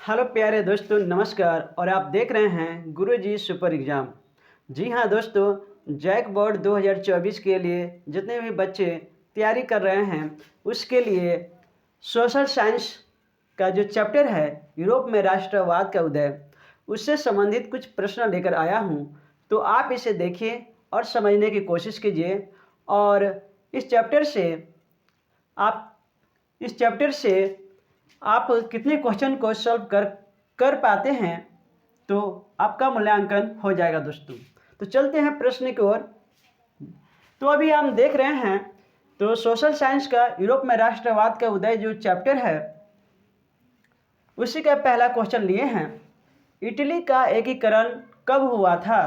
Hello प्यारे दोस्तों, नमस्कार। और आप देख रहे हैं गुरुजी सुपर एग्ज़ाम। जी हाँ दोस्तों, जैक बोर्ड 2024 के लिए जितने भी बच्चे तैयारी कर रहे हैं उसके लिए सोशल साइंस का जो चैप्टर है यूरोप में राष्ट्रवाद का उदय, उससे संबंधित कुछ प्रश्न लेकर आया हूँ। तो आप इसे देखिए और समझने की कोशिश कीजिए। और इस चैप्टर से आप इस चैप्टर से आप कितने क्वेश्चन को सॉल्व कर पाते हैं तो आपका मूल्यांकन हो जाएगा दोस्तों। तो चलते हैं प्रश्न की ओर। तो अभी हम देख रहे हैं तो सोशल साइंस का यूरोप में राष्ट्रवाद का उदय जो चैप्टर है उसी का पहला क्वेश्चन लिए हैं। इटली का एकीकरण कब हुआ था?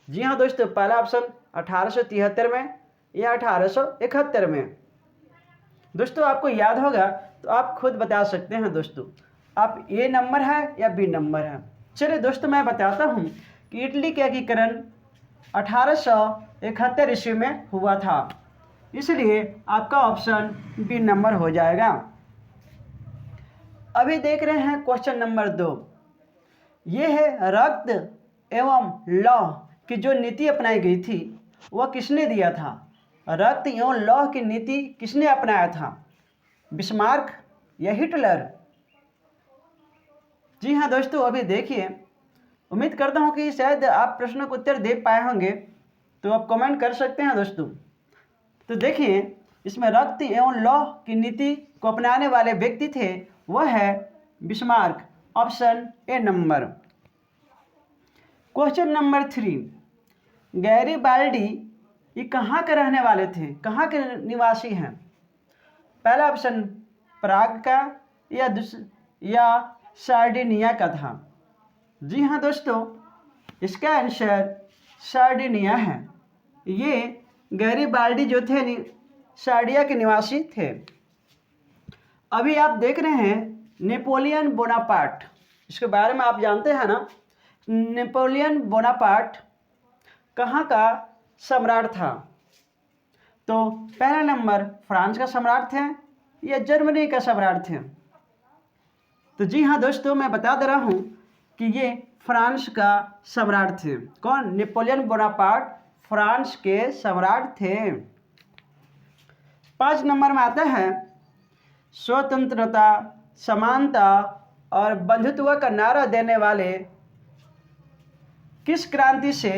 जी हाँ दोस्तों, पहला ऑप्शन 1873 में या 1871 में। दोस्तों आपको याद होगा तो आप खुद बता सकते हैं दोस्तों, आप ए नंबर है या बी नंबर है। चलिए दोस्तों, मैं बताता हूँ कि इटली का एकीकरण 1871 ईस्वी में हुआ था, इसलिए आपका ऑप्शन बी नंबर हो जाएगा। अभी देख रहे हैं क्वेश्चन नंबर 2। ये है रक्त एवं लौह की जो नीति अपनाई गई थी वह किसने दिया था? रक्त एवं लौह की नीति किसने अपनाया था? बिस्मार्क या हिटलर? जी हाँ दोस्तों, अभी देखिए, उम्मीद करता हूँ कि शायद आप प्रश्न को उत्तर दे पाए होंगे, तो आप कमेंट कर सकते हैं दोस्तों। तो देखिए, इसमें रक्त एवं लौह की नीति को अपनाने वाले व्यक्ति थे, वह है Bismarck, option A number. Question number 3, Garibaldi ये कहाँ के रहने वाले थे, कहाँ के निवासी हैं? पहला ऑप्शन प्राग का या सार्डिनिया का था। जी हाँ दोस्तों, इसका आंसर सार्डिनिया है। ये गैरीबाल्डी जो थे सार्डिया के निवासी थे। अभी आप देख रहे हैं नेपोलियन बोनापार्ट, इसके बारे में आप जानते हैं ना। नेपोलियन बोनापार्ट कहाँ का सम्राट था? तो पहला नंबर फ्रांस का सम्राट थे या जर्मनी का सम्राट थे? तो जी हाँ दोस्तों, मैं बता दे रहा हूँ कि ये फ्रांस का सम्राट थे। कौन? नेपोलियन बोनापार्ट फ्रांस के सम्राट थे। 5 नंबर में आता है स्वतंत्रता, समानता और बंधुत्व का नारा देने वाले किस क्रांति से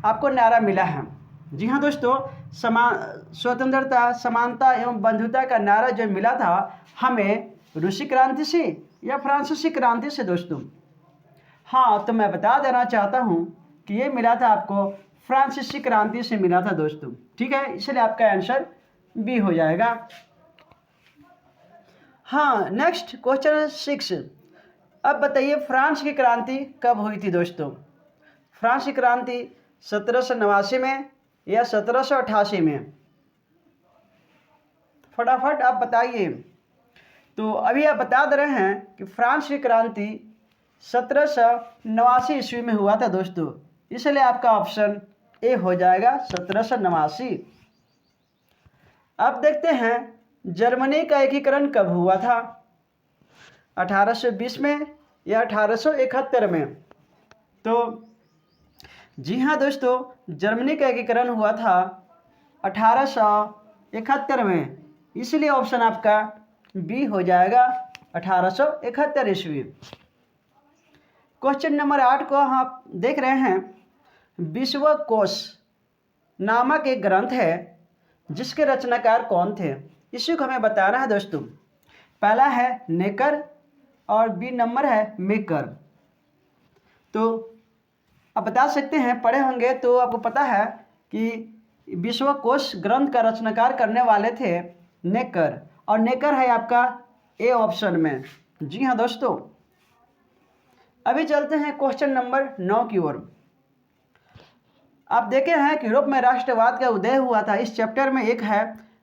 आपको नारा मिला है? जी हाँ दोस्तों, स्वतंत्रता, समानता एवं बंधुता का नारा जो मिला था हमें रूसी क्रांति से या फ्रांसीसी क्रांति से दोस्तों? हाँ, तो मैं बता देना चाहता हूँ कि ये मिला था आपको फ्रांसीसी क्रांति से मिला था दोस्तों। ठीक है, इसलिए आपका आंसर बी हो जाएगा। हाँ, नेक्स्ट क्वेश्चन 6। अब बताइए फ्रांस की क्रांति कब हुई थी दोस्तों? फ्रांस की क्रांति 1789 में या 1788 में? फटाफट आप बताइए। तो अभी आप बता दे रहे हैं कि फ्रांस की क्रांति 1789 ईस्वी में हुआ था दोस्तों, इसलिए आपका ऑप्शन ए हो जाएगा 1789। अब देखते हैं जर्मनी का एकीकरण कब हुआ था? 1820 में या 1871 में? तो जी हाँ दोस्तों, जर्मनी का एकीकरण हुआ था 1871 में, इसलिए ऑप्शन आपका बी हो जाएगा 1871 ईस्वी। क्वेश्चन नंबर 8 को आप देख रहे हैं। विश्वकोश नामक एक ग्रंथ है जिसके रचनाकार कौन थे? इसी को हमें बताना है दोस्तों। पहला है नेकर और बी नंबर है मेकर। तो आप बता सकते हैं, पढ़े होंगे तो आपको पता है कि विश्वकोश ग्रंथ का रचनाकार करने वाले थे नेकर, और नेकर है आपका ए ऑप्शन में। जी हाँ दोस्तों, अभी चलते हैं क्वेश्चन नंबर 9 की ओर। आप देखे हैं कि यूरोप में राष्ट्रवाद का उदय हुआ था। इस चैप्टर में एक है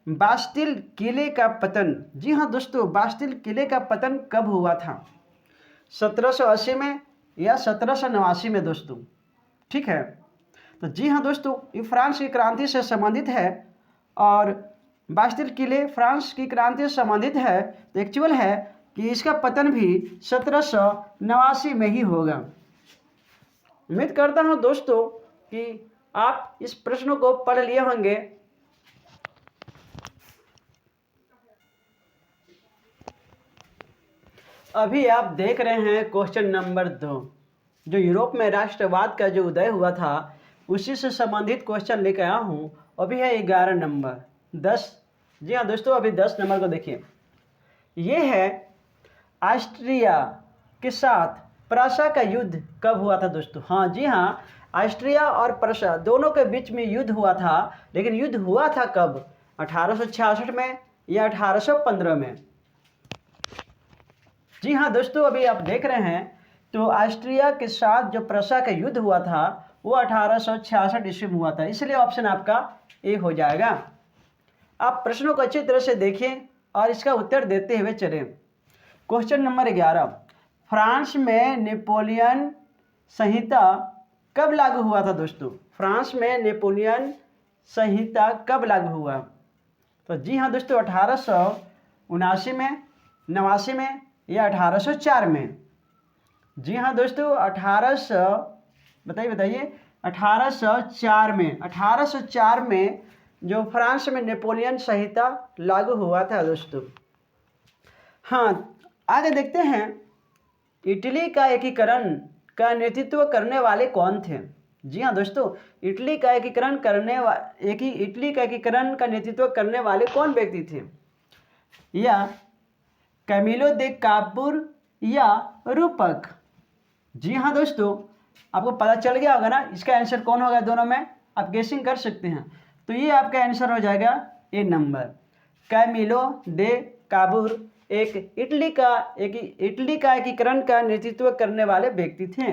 बास्टिल किले का पतन। जी हाँ दोस्तों, बास्टिल किले का पतन कब हुआ था? 1780 में या 1789 में दोस्तों? ठीक है, तो जी हाँ दोस्तों, ये फ्रांस की क्रांति से संबंधित है और बास्टिल किले फ्रांस की क्रांति से संबंधित है। तो एक्चुअल है कि इसका पतन भी 1789 में ही होगा। उम्मीद करता हूँ दोस्तों कि आप इस प्रश्न को पढ़ लिए होंगे। अभी आप देख रहे हैं क्वेश्चन नंबर 2, जो यूरोप में राष्ट्रवाद का जो उदय हुआ था उसी से संबंधित क्वेश्चन लेकर आया हूँ। अभी है 11 नंबर 10। जी हाँ दोस्तों, अभी 10 नंबर को देखिए। ये है ऑस्ट्रिया के साथ प्रशा का युद्ध कब हुआ था दोस्तों? हाँ जी हाँ, ऑस्ट्रिया और प्रशा दोनों के बीच में युद्ध हुआ था, लेकिन युद्ध हुआ था कब? 1866 में या 1815 में? जी हाँ दोस्तों, अभी आप देख रहे हैं तो ऑस्ट्रिया के साथ जो प्रशा का युद्ध हुआ था वो 1866 ईस्वी में हुआ था, इसलिए ऑप्शन आपका ए हो जाएगा। आप प्रश्नों को अच्छी तरह से देखें और इसका उत्तर देते हुए चलें। क्वेश्चन नंबर 11, फ्रांस में नेपोलियन संहिता कब लागू हुआ था दोस्तों? फ्रांस में नेपोलियन संहिता कब लागू हुआ? तो जी हाँ दोस्तों, 1879 में, 89 में या 1804 में? जी हाँ दोस्तों, 1804 में। 1804 में जो फ्रांस में नेपोलियन संहिता लागू हुआ था दोस्तों। हाँ, आगे देखते हैं, इटली का एकीकरण का नेतृत्व करने वाले कौन थे? जी हाँ दोस्तों, इटली का एकीकरण का नेतृत्व करने वाले कौन व्यक्ति थे? या कैमिलो दे कापुर या रूपक? जी हाँ दोस्तों, आपको पता चल गया होगा ना इसका आंसर कौन होगा। दोनों में आप गेसिंग कर सकते हैं, तो ये आपका आंसर हो जाएगा ए नंबर। कैमिलो दे कापुर एक इटली का एकीकरण का नेतृत्व करने वाले व्यक्ति थे।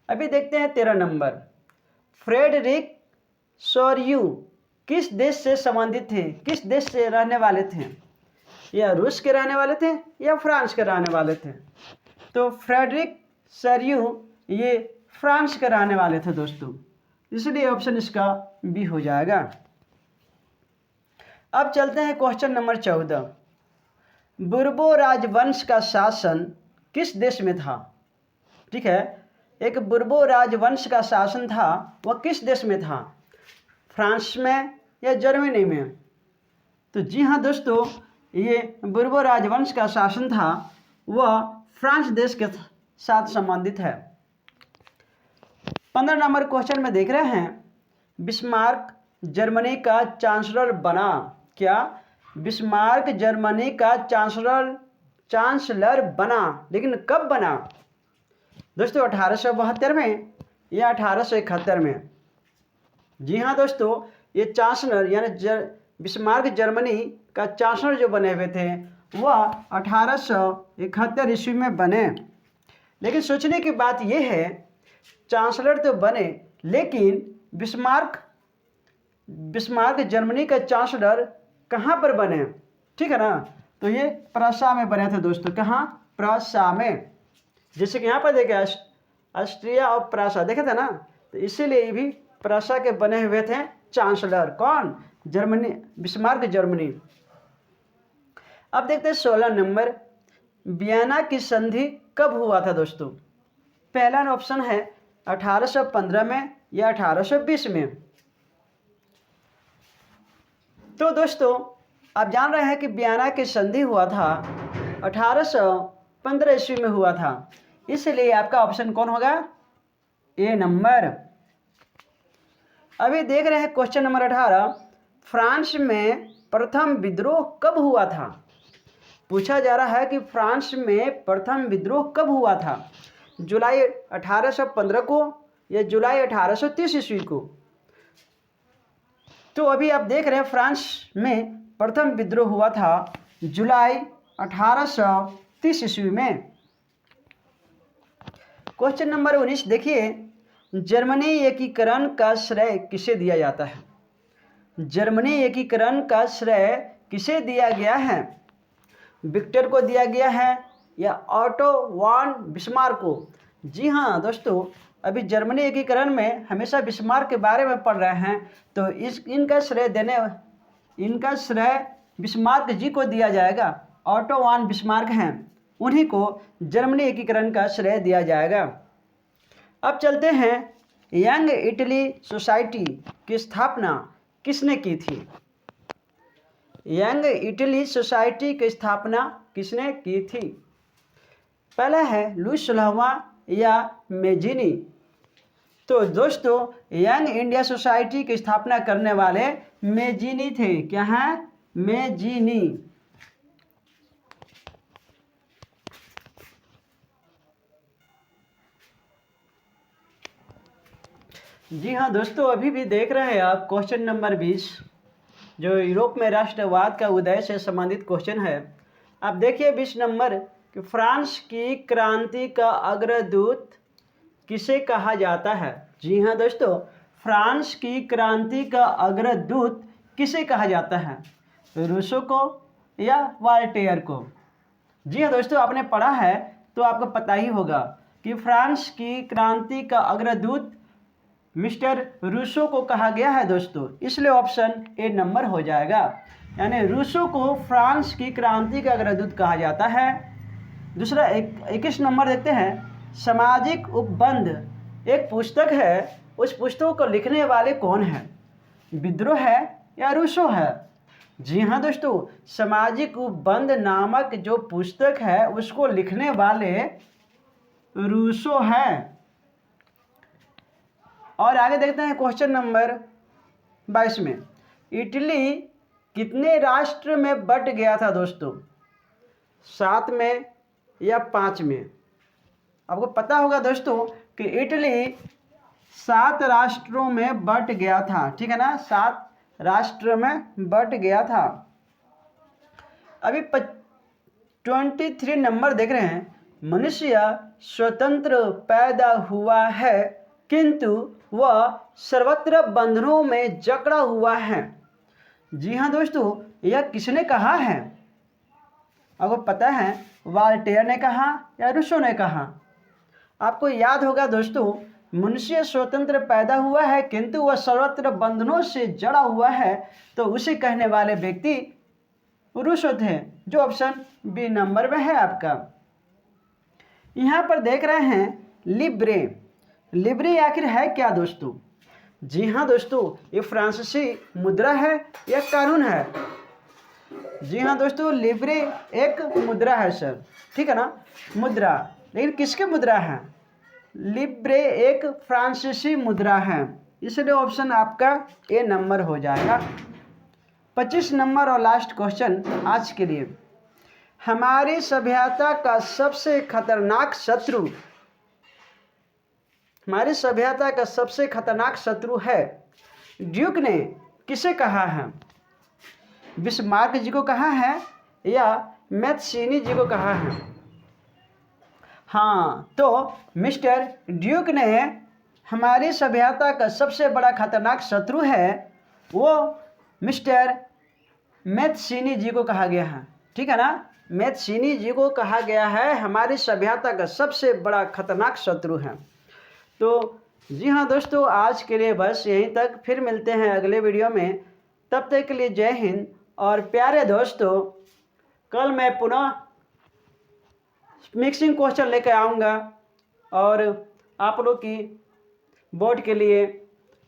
अभी देखते हैं 13 नंबर, फ्रेडरिक सोर्यू किस देश से संबंधित थे? किस देश से रहने वाले थे? या रूस के रहने वाले थे या फ्रांस के रहने वाले थे? तो फ्रेडरिक सोर्यू ये फ्रांस के रहने वाले थे दोस्तों, इसलिए ऑप्शन इसका बी हो जाएगा। अब चलते हैं क्वेश्चन नंबर 14, बुर्बो राजवंश का शासन किस देश में था? ठीक है, एक बुर्बो राजवंश का शासन था, वह किस देश में था? फ्रांस में या जर्मनी में? तो जी हाँ दोस्तों, ये बुर्बो राजवंश का शासन था, वह फ्रांस देश के साथ संबंधित है। 15 नंबर क्वेश्चन में देख रहे हैं, बिस्मार्क जर्मनी का चांसलर बना। क्या? बिस्मार्क जर्मनी का चांसलर बना, लेकिन कब बना दोस्तों? 1872 में या 1871 में? जी हाँ दोस्तों, ये चांसलर यानी बिस्मार्क जर्मनी का चांसलर जो बने हुए थे वह 1871 ईस्वी में बने। लेकिन सोचने की बात यह है, चांसलर तो बने, लेकिन बिस्मार्क जर्मनी का चांसलर कहाँ पर बने? ठीक है ना, तो ये प्रशा में बने थे दोस्तों। कहाँ? प्रशा में। जैसे कि यहाँ पर देखे ऑस्ट्रिया और प्रशा देखे थे ना, तो इसीलिए भी प्रशा के बने हुए थे चांसलर। कौन? Germany, Bismarck Germany. अब देखते हैं 16 नंबर, वियना की संधि कब हुआ था दोस्तों? पहला ऑप्शन है 1815 में या 1820 में? तो दोस्तों आप जान रहे हैं कि वियना की संधि हुआ था 1815 ईस्वी में हुआ था, इसलिए आपका ऑप्शन कौन होगा? ए नंबर। अभी देख रहे हैं क्वेश्चन नंबर 18, फ्रांस में प्रथम विद्रोह कब हुआ था? पूछा जा रहा है कि फ्रांस में प्रथम विद्रोह कब हुआ था? जुलाई 1815 को या जुलाई 1830 ईस्वी को? तो अभी आप देख रहे हैं फ्रांस में प्रथम विद्रोह हुआ था जुलाई 1830 ईस्वी में। क्वेश्चन नंबर 19 देखिए, जर्मनी एकीकरण का श्रेय किसे दिया जाता है? जर्मनी एकीकरण का श्रेय किसे दिया गया है? विक्टर को दिया गया है या ऑटो वॉन बिस्मार्क को? जी हाँ दोस्तों, अभी जर्मनी एकीकरण में हमेशा बिस्मार्क के बारे में पढ़ रहे हैं, तो इनका श्रेय बिस्मार्क जी को दिया जाएगा। ऑटो वॉन बिस्मार्क हैं, उन्हीं को जर्मनी एकीकरण का श्रेय दिया जाएगा। अब चलते हैं, यंग इटली सोसाइटी की स्थापना किसने की थी? यंग इटली सोसाइटी की स्थापना किसने की थी? पहला है लुईस 16वां या मेजिनी। तो दोस्तों यंग इंडिया सोसाइटी की स्थापना करने वाले मेजिनी थे। क्या है? मेजिनी। जी हाँ दोस्तों, अभी भी देख रहे हैं आप क्वेश्चन नंबर 20, जो यूरोप में राष्ट्रवाद का उदय से संबंधित क्वेश्चन है। आप देखिए 20 नंबर कि फ्रांस की क्रांति का अग्रदूत किसे कहा जाता है? जी हाँ दोस्तों, फ्रांस की क्रांति का अग्रदूत किसे कहा जाता है? रूसो को या वॉल्टेयर को? जी हाँ दोस्तों, आपने पढ़ा है तो आपको पता ही होगा कि फ्रांस की क्रांति का अग्रदूत मिस्टर रूसो को कहा गया है दोस्तों, इसलिए ऑप्शन ए नंबर हो जाएगा। यानी रूसो को फ्रांस की क्रांति का अग्रदूत कहा जाता है। दूसरा 21 नंबर देखते हैं, सामाजिक उपबंध एक पुस्तक है, उस पुस्तक को लिखने वाले कौन है? विद्रोह है या रूसो है? जी हाँ दोस्तों, सामाजिक उपबंध नामक जो पुस्तक है उसको लिखने वाले रूसो है। और आगे देखते हैं क्वेश्चन नंबर 22 में, इटली कितने राष्ट्र में बंट गया था दोस्तों? 7 में या 5 में? आपको पता होगा दोस्तों कि इटली 7 राष्ट्रों में बंट गया था, ठीक है ना, 7 राष्ट्र में बंट गया था। अभी 23 नंबर देख रहे हैं, मनुष्य स्वतंत्र पैदा हुआ है किंतु वह सर्वत्र बंधनों में जकड़ा हुआ है। जी हाँ दोस्तों, यह किसने कहा है? आपको पता है वॉल्टेयर ने कहा या रूसो ने कहा? आपको याद होगा दोस्तों, मनुष्य स्वतंत्र पैदा हुआ है किंतु वह सर्वत्र बंधनों से जड़ा हुआ है, तो उसे कहने वाले व्यक्ति रूसो थे, जो ऑप्शन बी नंबर में है आपका। यहाँ पर देख रहे हैं लिब्रे। लिब्रे आखिर है क्या दोस्तों? जी हाँ दोस्तों, ये फ्रांसीसी मुद्रा है या कानून है? जी हाँ दोस्तों, लिब्रे एक मुद्रा है सर, ठीक है ना, मुद्रा। लेकिन किसकी मुद्रा है? लिब्रे एक फ्रांसीसी मुद्रा है, इसलिए ऑप्शन आपका ए नंबर हो जाएगा। 25 नंबर और लास्ट क्वेश्चन आज के लिए, हमारी सभ्यता का सबसे खतरनाक शत्रु, हमारी सभ्यता का सबसे खतरनाक शत्रु है, ड्यूक ने किसे कहा है? बिस्मार्क जी को कहा है या मैथ्सिनी जी को कहा है? हाँ, तो मिस्टर ड्यूक ने हमारी सभ्यता का सबसे बड़ा खतरनाक शत्रु है, वो मिस्टर मैथ्सिनी जी को कहा गया है, ठीक है ना, मैथ्सिनी जी को कहा गया है हमारी सभ्यता का सबसे बड़ा खतरनाक शत्रु है। तो जी हाँ दोस्तों, आज के लिए बस यहीं तक, फिर मिलते हैं अगले वीडियो में। तब तक के लिए जय हिंद। और प्यारे दोस्तों, कल मैं पुनः मिक्सिंग क्वेश्चन लेकर आऊँगा और आप लोग की बोर्ड के लिए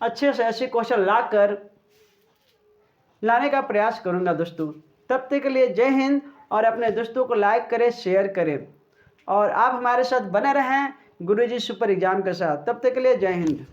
अच्छे से ऐसे क्वेश्चन लाने का प्रयास करूँगा दोस्तों। तब तक के लिए जय हिंद, और अपने दोस्तों को लाइक करें, शेयर करें, और आप हमारे साथ बने रहें गुरुजी सुपर एग्जाम के साथ। तब तक के लिए जय हिंद।